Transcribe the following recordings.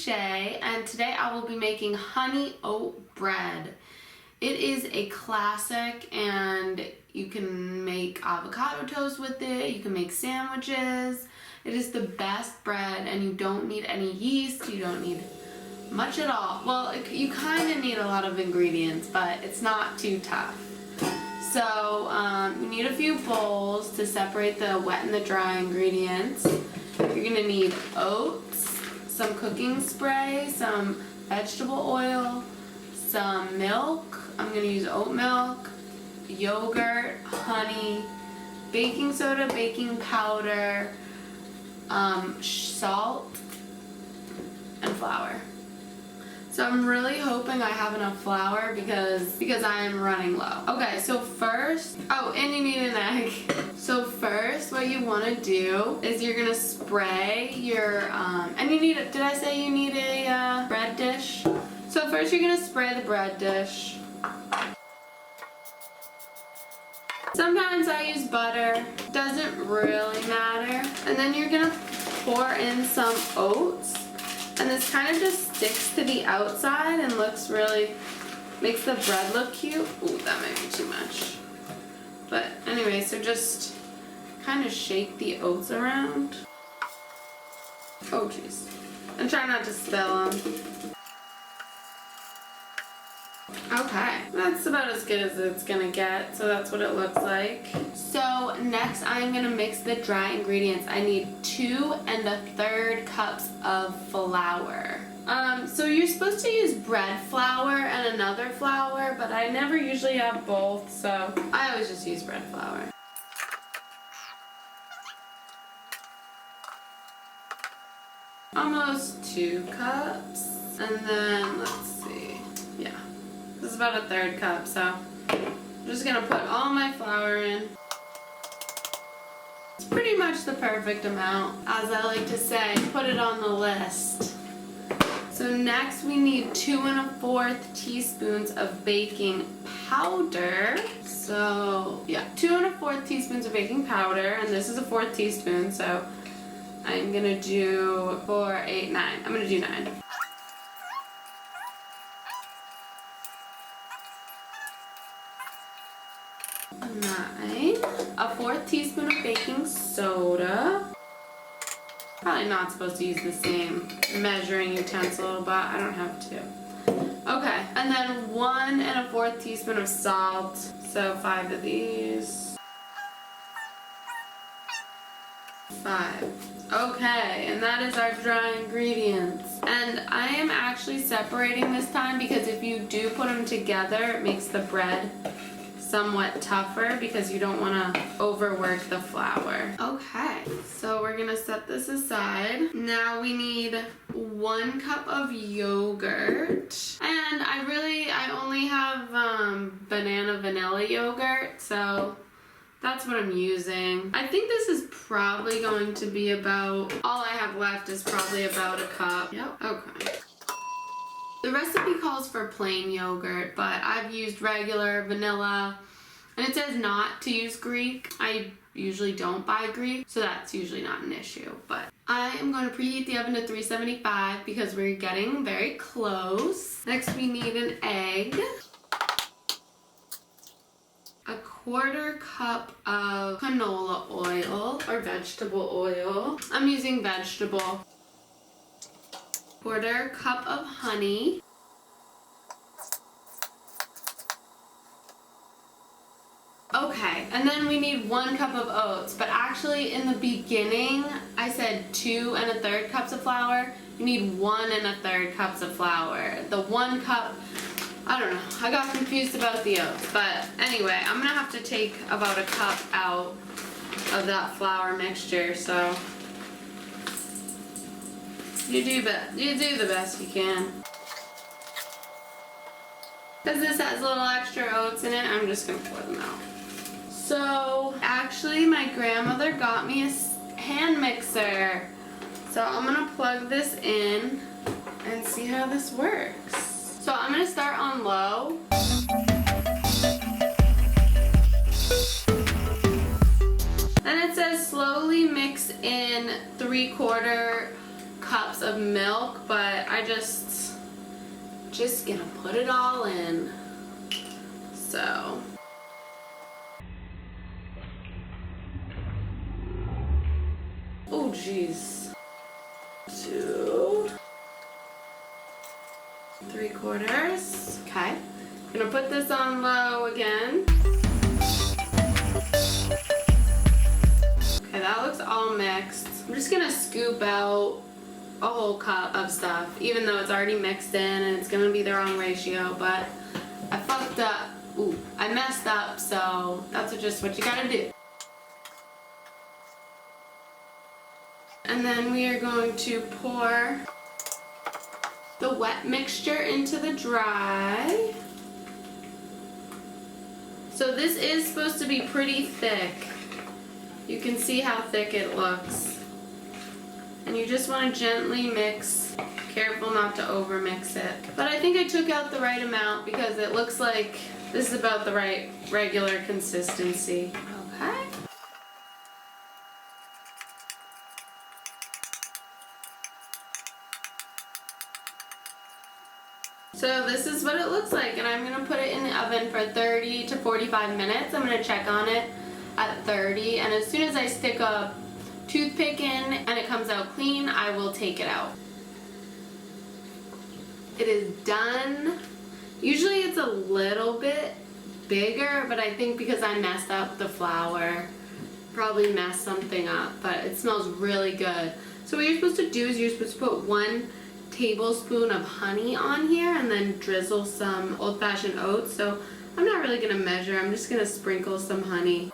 And today I will be making honey oat bread. It is a classic, and you can make avocado toast with it, you can make sandwiches. It is the best bread, and you don't need any yeast, you don't need much at all. Well, you kind of need a lot of ingredients, but it's not too tough. So you need a few bowls to separate the wet and the dry ingredients. You're gonna need oats, some cooking spray, some vegetable oil, some milk. I'm gonna use oat milk, yogurt, honey, baking soda, baking powder, salt, and flour. So I'm really hoping I have enough flour because I am running low. Okay, so first, and you need an egg. So first, what you want to do is you're gonna spray your, and you need, did I say you need a bread dish? So first you're gonna spray the bread dish. Sometimes I use butter, doesn't really matter. And then you're gonna pour in some oats. And this kind of just sticks to the outside and looks really, makes the bread look cute. Ooh, that might be too much. But anyway, so just kind of shake the oats around. Oh jeez. And try not to spill them. Okay, that's about as good as it's gonna get, so that's what it looks like. So next I'm gonna mix the dry ingredients. I need 2 1/3 cups of flour. So you're supposed to use bread flour and another flour, but I never usually have both, so I always just use bread flour. Almost 2 cups, and then let's see, yeah. This is about 1/3 cup, so I'm just gonna put all my flour in. It's pretty much the perfect amount. As I like to say, put it on the list. So next we need 2 1/4 teaspoons of baking powder. So yeah, 2 1/4 teaspoons of baking powder, and this is a 1/4 teaspoon, so I'm gonna do 4, 8, 9. I'm gonna do 9. A 1/4 teaspoon of baking soda. Probably not supposed to use the same measuring utensil, but I don't have to. Okay, and then 1 1/4 teaspoon of salt. So 5 of these. 5. Okay, and that is our dry ingredients. And I am actually separating this time because if you do put them together, it makes the bread somewhat tougher because you don't want to overwork the flour. Okay, so we're gonna set this aside. Now we need 1 cup of yogurt, and I only have banana vanilla yogurt, so that's what I'm using. I think this is probably going to be about, all I have left is probably about a cup. Yep, okay. The recipe calls for plain yogurt, but I've used regular vanilla, and it says not to use Greek. I usually don't buy Greek, so that's usually not an issue. But I am going to preheat the oven to 375 because we're getting very close. Next we need an egg. A 1/4 cup of canola oil or vegetable oil. I'm using vegetable. 1/4 cup of honey. Okay, and then we need 1 cup of oats, but actually in the beginning I said 2 1/3 cups of flour. You need 1 1/3 cups of flour. The 1 cup, I don't know, I got confused about the oats, but anyway, I'm gonna have to take about a cup out of that flour mixture, so You do the best you can. Because this has a little extra oats in it, I'm just gonna pour them out. So, actually my grandmother got me a hand mixer. So I'm gonna plug this in and see how this works. So I'm gonna start on low. And it says slowly mix in 3/4 cups of milk, but I just gonna put it all in. So oh geez. 2 3/4. Okay. Gonna put this on low again. Okay, that looks all mixed. I'm just gonna scoop out a whole cup of stuff, even though it's already mixed in and it's gonna be the wrong ratio, but I fucked up. Ooh, I messed up, so that's just what you gotta do. And then we are going to pour the wet mixture into the dry. So this is supposed to be pretty thick. You can see how thick it looks. And you just want to gently mix, careful not to over mix it. But I think I took out the right amount because it looks like this is about the right regular consistency. Okay. So this is what it looks like, and I'm gonna put it in the oven for 30 to 45 minutes. I'm gonna check on it at 30, and as soon as I stick a toothpick in and it comes out clean, I will take it out. It is done. Usually it's a little bit bigger, but I think because I messed up the flour, probably messed something up, but it smells really good. So what you're supposed to do is you're supposed to put 1 tablespoon of honey on here and then drizzle some old-fashioned oats. So I'm not really gonna measure, I'm just gonna sprinkle some honey.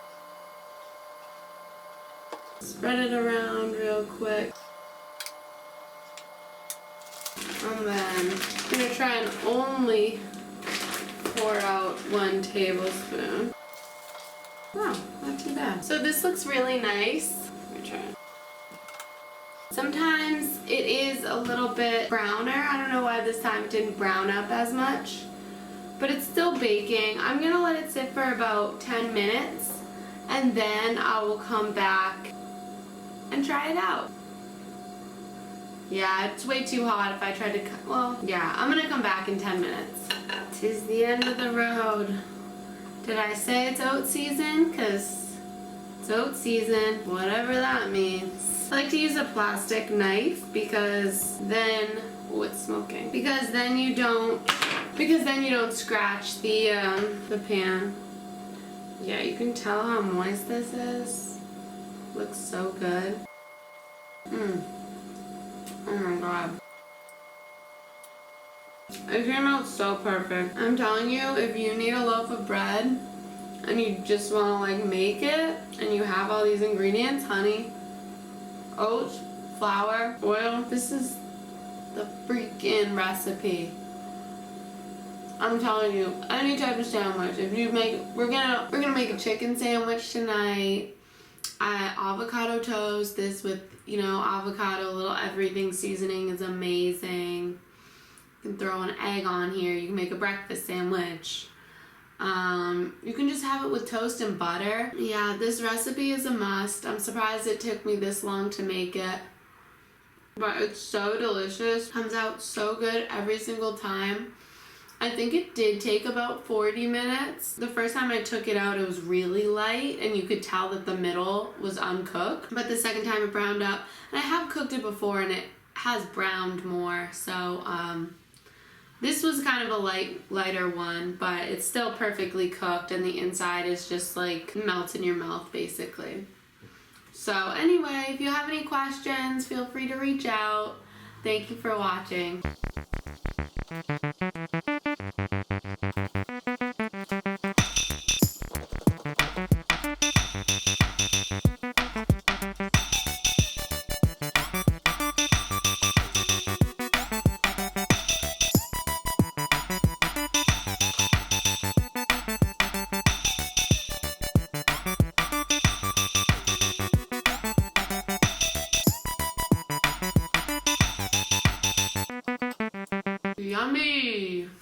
Spread it around real quick. And then I'm gonna try and only pour out 1 tablespoon. Wow, not too bad. So this looks really nice. Let me try it. Sometimes it is a little bit browner. I don't know why this time it didn't brown up as much, but it's still baking. I'm gonna let it sit for about 10 minutes and then I will come back and try it out. Yeah, it's way too hot if I try to, well, yeah, I'm gonna come back in 10 minutes. 'Tis the end of the road. Did I say it's oat season? 'Cause it's oat season, whatever that means. I like to use a plastic knife because then, oh, it's smoking. Because then you don't scratch the pan. Yeah, you can tell how moist this is. Looks so good. Oh my god. It came out so perfect. I'm telling you, if you need a loaf of bread and you just want to like make it and you have all these ingredients, honey, oats, flour, oil, this is the freaking recipe. I'm telling you, any type of sandwich. If you make, we're gonna make a chicken sandwich tonight. Avocado toast. This with, you know, avocado, little everything seasoning is amazing. You can throw an egg on here. You can make a breakfast sandwich. You can just have it with toast and butter. Yeah, this recipe is a must. I'm surprised it took me this long to make it, but it's so delicious. Comes out so good every single time. I think it did take about 40 minutes. The first time I took it out, it was really light and you could tell that the middle was uncooked, but the second time it browned up, and I have cooked it before and it has browned more, so this was kind of a lighter one, but it's still perfectly cooked and the inside is just like melts in your mouth basically. So anyway, if you have any questions, feel free to reach out. Thank you for watching.